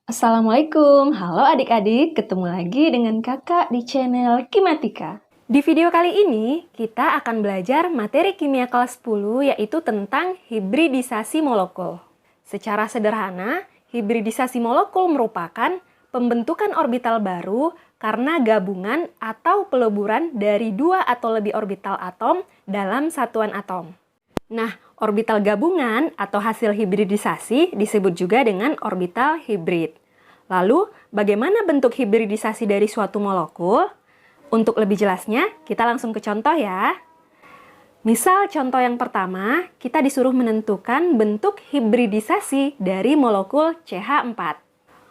Assalamualaikum, halo adik-adik, ketemu lagi dengan kakak di channel Kimatika. Di video kali ini, kita akan belajar materi kimia kelas 10 yaitu tentang hibridisasi molekul. Secara sederhana, hibridisasi molekul merupakan pembentukan orbital baru karena gabungan atau peleburan dari dua atau lebih orbital atom dalam satuan atom. Nah, orbital gabungan atau hasil hibridisasi disebut juga dengan orbital hibrid. Lalu, bagaimana bentuk hibridisasi dari suatu molekul? Untuk lebih jelasnya, kita langsung ke contoh ya. Misal contoh yang pertama, kita disuruh menentukan bentuk hibridisasi dari molekul CH4.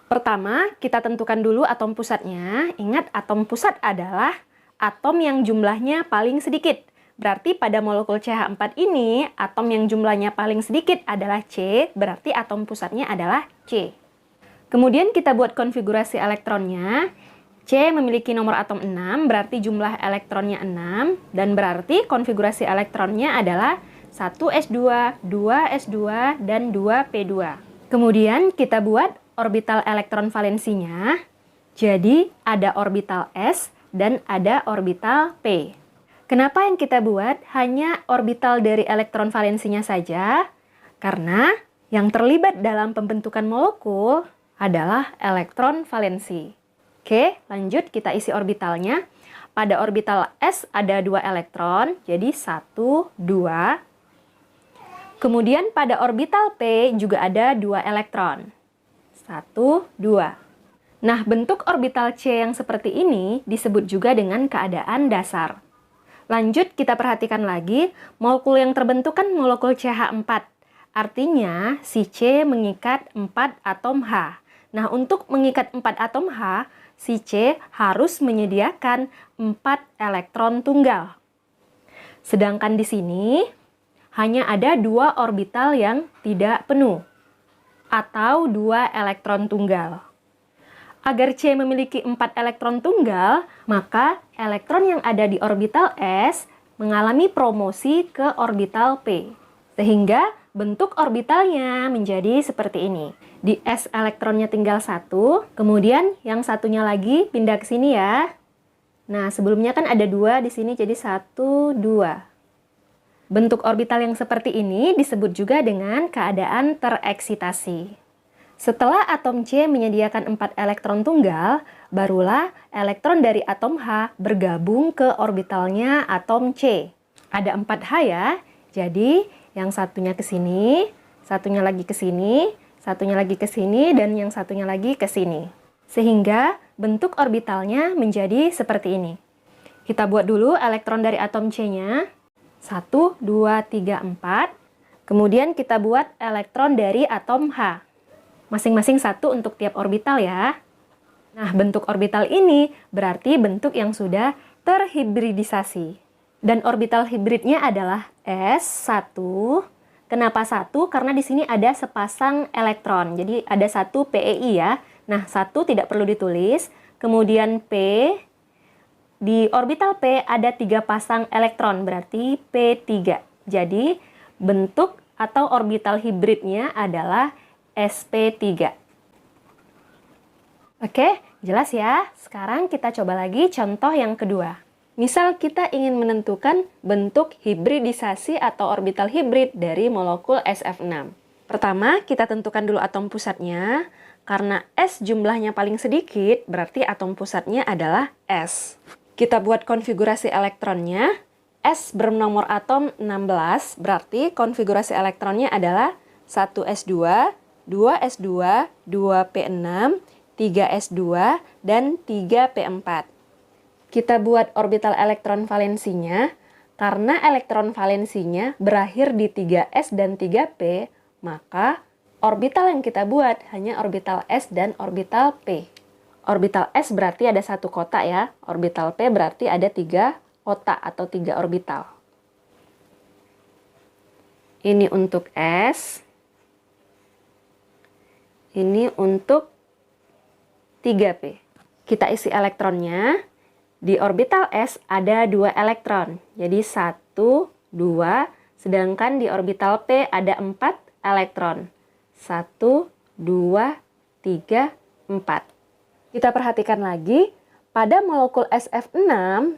Pertama, kita tentukan dulu atom pusatnya. Ingat, atom pusat adalah atom yang jumlahnya paling sedikit. Berarti pada molekul CH4 ini, atom yang jumlahnya paling sedikit adalah C, berarti atom pusatnya adalah C. Kemudian kita buat konfigurasi elektronnya. C memiliki nomor atom 6, berarti jumlah elektronnya 6, dan berarti konfigurasi elektronnya adalah 1s2, 2s2, dan 2p2. Kemudian kita buat orbital elektron valensinya. Jadi ada orbital S dan ada orbital P. Kenapa yang kita buat hanya orbital dari elektron valensinya saja? Karena yang terlibat dalam pembentukan molekul adalah elektron valensi. Oke, lanjut kita isi orbitalnya. Pada orbital S ada 2 elektron, jadi 1, 2. Kemudian pada orbital P juga ada 2 elektron. 1, 2. Nah, bentuk orbital C yang seperti ini disebut juga dengan keadaan dasar. Lanjut, kita perhatikan lagi, molekul yang terbentuk kan molekul CH4. Artinya, si C mengikat 4 atom H. Nah, untuk mengikat 4 atom H, si C harus menyediakan 4 elektron tunggal. Sedangkan di sini, hanya ada 2 orbital yang tidak penuh, atau 2 elektron tunggal. Agar C memiliki 4 elektron tunggal, maka elektron yang ada di orbital S mengalami promosi ke orbital P. Sehingga bentuk orbitalnya menjadi seperti ini. Di S elektronnya tinggal 1, kemudian yang satunya lagi pindah ke sini ya. Nah, sebelumnya kan ada 2 di sini, jadi 1, 2. Bentuk orbital yang seperti ini disebut juga dengan keadaan tereksitasi. Setelah atom C menyediakan 4 elektron tunggal, barulah elektron dari atom H bergabung ke orbitalnya atom C. Ada 4H ya, jadi yang satunya ke sini, satunya lagi ke sini, satunya lagi ke sini, dan yang satunya lagi ke sini. Sehingga bentuk orbitalnya menjadi seperti ini. Kita buat dulu elektron dari atom C-nya. 1, 2, 3, 4. Kemudian kita buat elektron dari atom H. Masing-masing 1 untuk tiap orbital ya. Nah, bentuk orbital ini berarti bentuk yang sudah terhibridisasi. Dan orbital hibridnya adalah S1. Kenapa 1? Karena di sini ada sepasang elektron. Jadi ada 1 PeI ya. Nah, 1 tidak perlu ditulis. Kemudian P. Di orbital P ada 3 pasang elektron, berarti P3. Jadi bentuk atau orbital hibridnya adalah sp3. Oke, jelas ya? Sekarang kita coba lagi contoh yang kedua. Misal kita ingin menentukan bentuk hibridisasi atau orbital hibrid dari molekul Sf6. Pertama, kita tentukan dulu atom pusatnya. Karena S jumlahnya paling sedikit, berarti atom pusatnya adalah S. Kita buat konfigurasi elektronnya. S bernomor atom 16, berarti konfigurasi elektronnya adalah 1s2, 2s2, 2p6, 3s2, dan 3p4. Kita buat orbital elektron valensinya. Karena elektron valensinya berakhir di 3s dan 3p, maka orbital yang kita buat hanya orbital s dan orbital p. Orbital s berarti ada 1 kotak ya. Orbital p berarti ada 3 kotak atau 3 orbital. Ini untuk s. Ini untuk 3P. Kita isi elektronnya. Di orbital S ada 2 elektron. Jadi 1, 2. Sedangkan di orbital P ada 4 elektron. 1, 2, 3, 4. Kita perhatikan lagi, pada molekul SF6,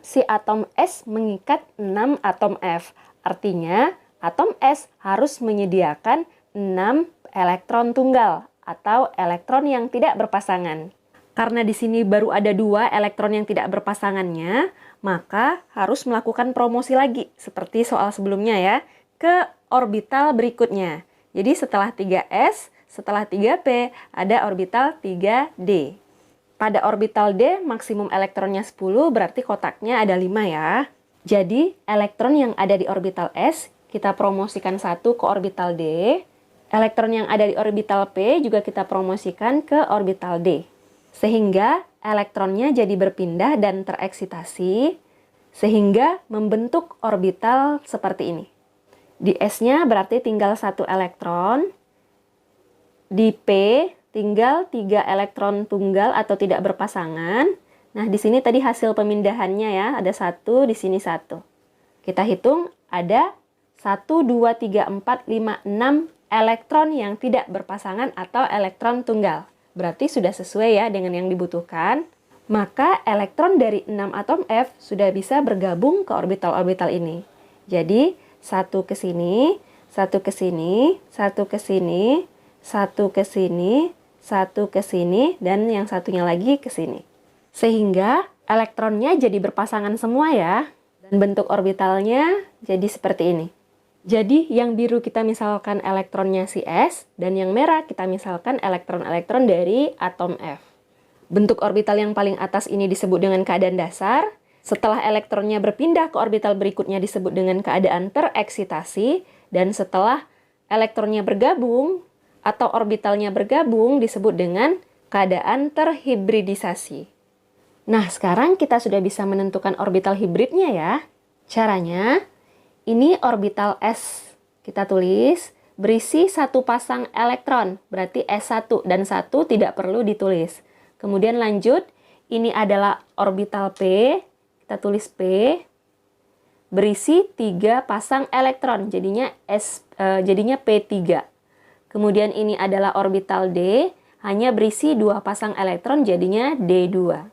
si atom S mengikat 6 atom F. Artinya, atom S harus menyediakan 6 elektron tunggal atau elektron yang tidak berpasangan. Karena di sini baru ada 2 elektron yang tidak berpasangannya, maka harus melakukan promosi lagi, seperti soal sebelumnya ya, ke orbital berikutnya. Jadi setelah 3S, setelah 3P, ada orbital 3D. Pada orbital D, maksimum elektronnya 10, berarti kotaknya ada 5 ya. Jadi, elektron yang ada di orbital S, kita promosikan 1 ke orbital D. Elektron yang ada di orbital P juga kita promosikan ke orbital D. Sehingga elektronnya jadi berpindah dan tereksitasi, sehingga membentuk orbital seperti ini. Di S-nya berarti tinggal 1 elektron. Di P tinggal 3 elektron tunggal atau tidak berpasangan. Nah, di sini tadi hasil pemindahannya ya, ada 1, di sini 1. Kita hitung ada 1, 2, 3, 4, 5, 6 elektron yang tidak berpasangan atau elektron tunggal. Berarti sudah sesuai ya dengan yang dibutuhkan. Maka elektron dari 6 atom F sudah bisa bergabung ke orbital-orbital ini. Jadi, 1 ke sini, 1 ke sini, 1 ke sini, 1 ke sini, 1 ke sini, dan yang satunya lagi ke sini. Sehingga elektronnya jadi berpasangan semua ya. Dan bentuk orbitalnya jadi seperti ini. Jadi yang biru kita misalkan elektronnya si S, dan yang merah kita misalkan elektron-elektron dari atom F. Bentuk orbital yang paling atas ini disebut dengan keadaan dasar. Setelah elektronnya berpindah ke orbital berikutnya disebut dengan keadaan tereksitasi. Dan setelah elektronnya bergabung atau orbitalnya bergabung disebut dengan keadaan terhibridisasi. Nah, sekarang kita sudah bisa menentukan orbital hibridnya ya. Caranya, ini orbital S. Kita tulis, berisi 1 pasang elektron, berarti S1 dan 1 tidak perlu ditulis. Kemudian lanjut, ini adalah orbital P, kita tulis P, berisi 3 pasang elektron, jadinya P3. Kemudian ini adalah orbital D, hanya berisi 2 pasang elektron, jadinya D2.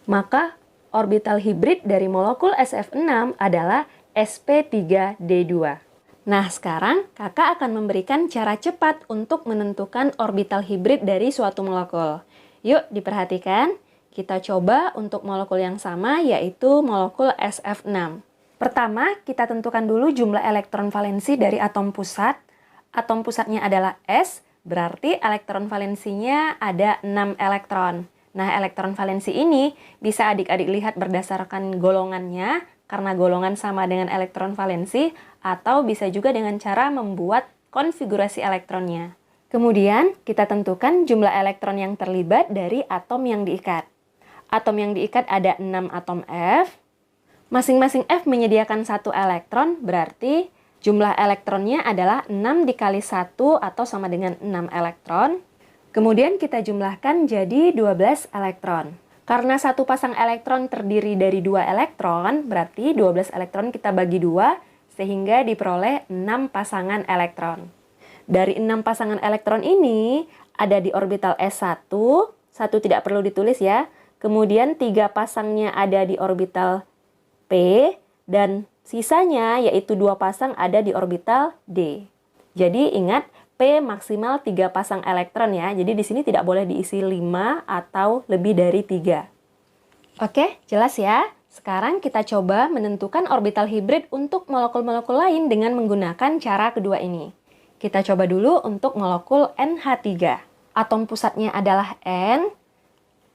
Maka orbital hibrid dari molekul SF6 adalah sp3d2. Nah, sekarang kakak akan memberikan cara cepat untuk menentukan orbital hibrid dari suatu molekul. Yuk diperhatikan, kita coba untuk molekul yang sama yaitu molekul SF6. Pertama, kita tentukan dulu jumlah elektron valensi dari atom pusat. Atom pusatnya adalah S, berarti elektron valensinya ada 6 elektron. Nah, elektron valensi ini bisa adik-adik lihat berdasarkan golongannya, karena golongan sama dengan elektron valensi, atau bisa juga dengan cara membuat konfigurasi elektronnya. Kemudian, kita tentukan jumlah elektron yang terlibat dari atom yang diikat. Atom yang diikat ada 6 atom F. Masing-masing F menyediakan 1 elektron, berarti jumlah elektronnya adalah 6 dikali 1 atau sama dengan 6 elektron. Kemudian kita jumlahkan jadi 12 elektron. Karena satu pasang elektron terdiri dari 2 elektron, berarti 12 elektron kita bagi 2, sehingga diperoleh 6 pasangan elektron. Dari 6 pasangan elektron ini, ada di orbital S1, 1 tidak perlu ditulis ya. Kemudian 3 pasangnya ada di orbital P, dan sisanya yaitu 2 pasang ada di orbital D. Jadi ingat, P maksimal 3 pasang elektron ya. Jadi di sini tidak boleh diisi 5 atau lebih dari 3. Oke, jelas ya? Sekarang kita coba menentukan orbital hibrid untuk molekul-molekul lain dengan menggunakan cara kedua ini. Kita coba dulu untuk molekul NH3. Atom pusatnya adalah N.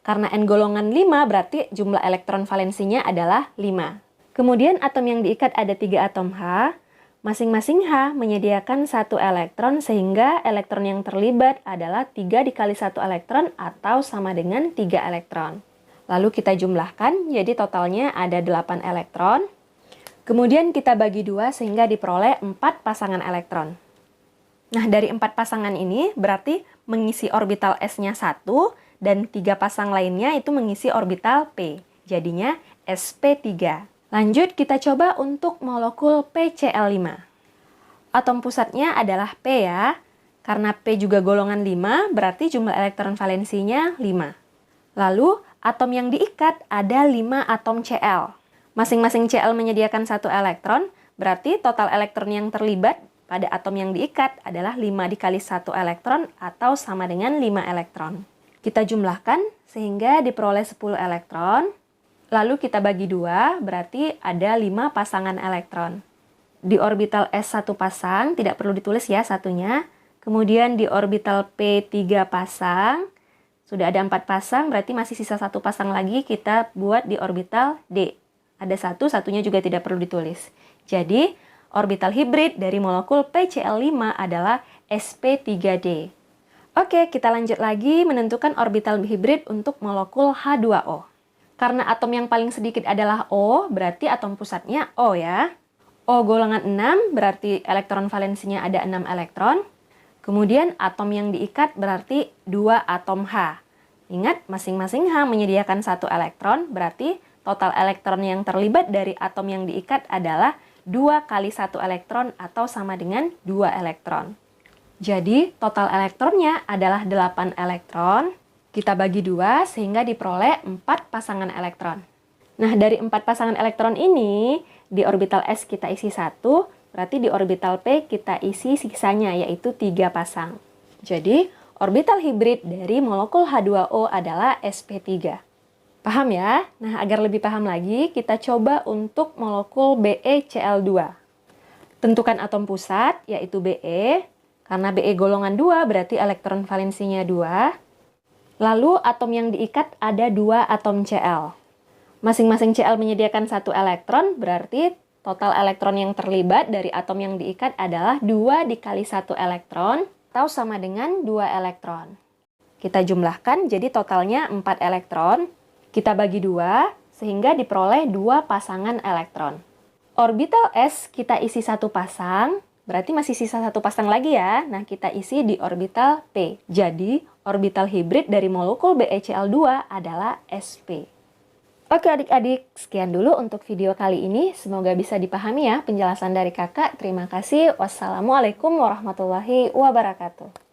Karena N golongan 5 berarti jumlah elektron valensinya adalah 5. Kemudian atom yang diikat ada 3 atom H. Masing-masing H menyediakan 1 elektron sehingga elektron yang terlibat adalah 3 dikali 1 elektron atau sama dengan 3 elektron. Lalu kita jumlahkan, jadi totalnya ada 8 elektron. Kemudian kita bagi 2 sehingga diperoleh 4 pasangan elektron. Nah, dari 4 pasangan ini berarti mengisi orbital S-nya 1 dan 3 pasang lainnya itu mengisi orbital P. Jadinya sp3. Lanjut kita coba untuk molekul PCl5. Atom pusatnya adalah P ya. Karena P juga golongan 5, berarti jumlah elektron valensinya 5. Lalu, atom yang diikat ada 5 atom Cl. Masing-masing Cl menyediakan 1 elektron, berarti total elektron yang terlibat pada atom yang diikat adalah 5 dikali 1 elektron atau sama dengan 5 elektron. Kita jumlahkan sehingga diperoleh 10 elektron. Lalu kita bagi 2, berarti ada 5 pasangan elektron. Di orbital S 1 pasang, tidak perlu ditulis ya satunya. Kemudian di orbital P 3 pasang, sudah ada 4 pasang, berarti masih sisa 1 pasang lagi kita buat di orbital D. Ada 1, satunya juga tidak perlu ditulis. Jadi, orbital hibrid dari molekul PCl5 adalah sp3d. Oke, kita lanjut lagi menentukan orbital hibrid untuk molekul H2O. Karena atom yang paling sedikit adalah O, berarti atom pusatnya O ya. O golongan 6, berarti elektron valensinya ada 6 elektron. Kemudian atom yang diikat berarti 2 atom H. Ingat, masing-masing H menyediakan 1 elektron, berarti total elektron yang terlibat dari atom yang diikat adalah 2 kali 1 elektron atau sama dengan 2 elektron. Jadi, total elektronnya adalah 8 elektron. Kita bagi 2 sehingga diperoleh 4 pasangan elektron. Nah, dari 4 pasangan elektron ini, di orbital S kita isi 1, berarti di orbital P kita isi sisanya, yaitu 3 pasang. Jadi, orbital hibrid dari molekul H2O adalah sp3. Paham ya? Nah, agar lebih paham lagi, kita coba untuk molekul BeCl2. Tentukan atom pusat, yaitu Be. Karena Be golongan 2, berarti elektron valensinya 2. Lalu, atom yang diikat ada 2 atom Cl. Masing-masing Cl menyediakan 1 elektron, berarti total elektron yang terlibat dari atom yang diikat adalah 2 dikali 1 elektron, atau sama dengan 2 elektron. Kita jumlahkan, jadi totalnya 4 elektron. Kita bagi 2, sehingga diperoleh 2 pasangan elektron. Orbital S kita isi 1 pasang, berarti masih sisa 1 pasang lagi ya. Nah, kita isi di orbital P. Jadi, orbital hibrid dari molekul BeCl2 adalah sp. Oke adik-adik, sekian dulu untuk video kali ini. Semoga bisa dipahami ya penjelasan dari kakak. Terima kasih. Wassalamualaikum warahmatullahi wabarakatuh.